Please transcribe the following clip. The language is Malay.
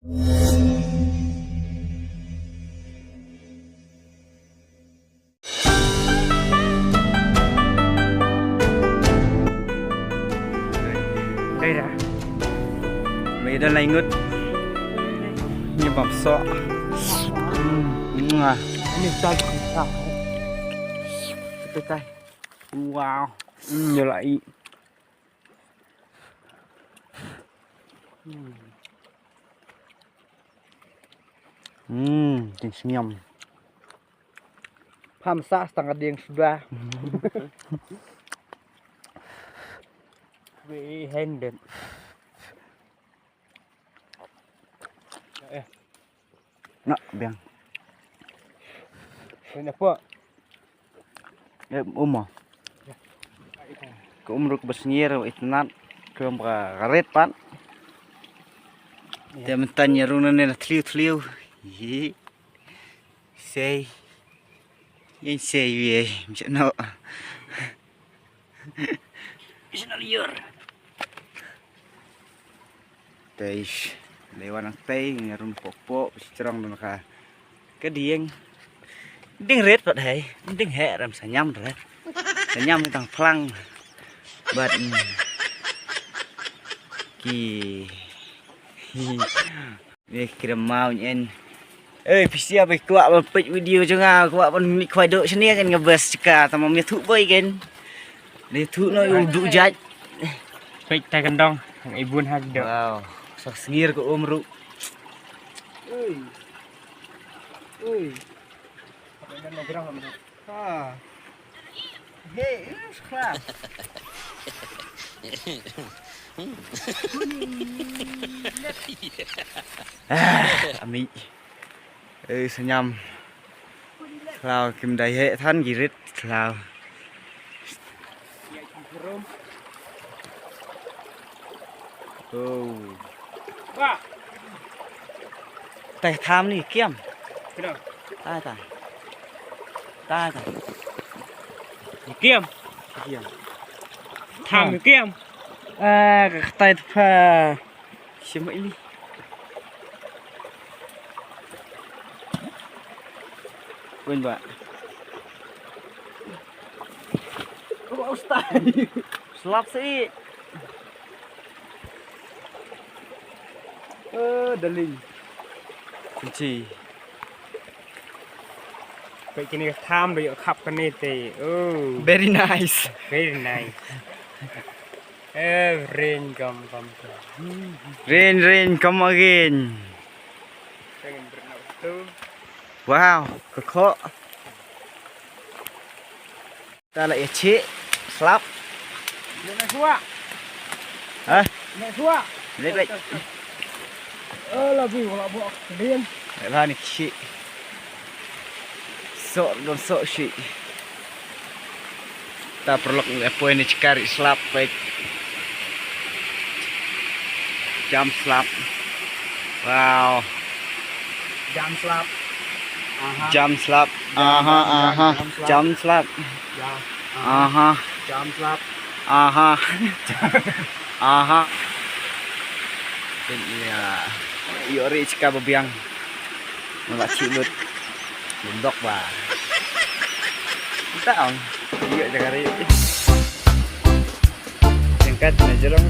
Đây ra mấy đơn này ngứt như bọc sọ. Ini tay không tay. Wow, nhiều lại. Senyum. Hamsa setengah dia yang sudah. We handed. Nak biang. Ini apa? À? Ke umruk bersengir itnat ke karet pan. Dia mentanya runan tliu. Yi. Say. Yang say ye, macam no. Macam liur. Teish. Lewan ang tay ngarun pokpok cerong dan ka. Kedieng. Ding red pat hai. Ding he ram senyam red. Senyam tang plang. But ki. Ni kira mau nyen. Pisi apa kuat berpik video juga kuat pun kuat duk sini kan ngebes cekar sama mi thuk boy kan. Dia thuk no duk jat. Pik tay kendong, ibun hak dok. Wow, sak sengir ke umru. Ha. Hey, kelas. Ami. Senyum. Kalau kim dai hệ thân gì rít lao. Wah, Tay tham ni kiam. kenapa? Tai. Kiam, Kiam. tham kiam. Tay pha. Siapa ini? Quên bạn. Slap sih. Daling. Kunci. Pik ini tham được khắp cái này thì. Very nice. Very nice. Rain come. Rain, come again. Pengen berenang tuh. Wow, kekok. Ta lại chế slap. Naik suah. Hah? Naik suah. Lại. Lagi kalau buat kalian. Lại ni chế. Sok sih. Ta perlu apa ini cari slap baik. Jump slap. Wow. Jam slap. Jump slap. Jump slap. Jam slap. Ini ya. Iori cika bebiang. Nggak cilut. Bundok bah. Kita on. Iya cakari. Singkat aja long.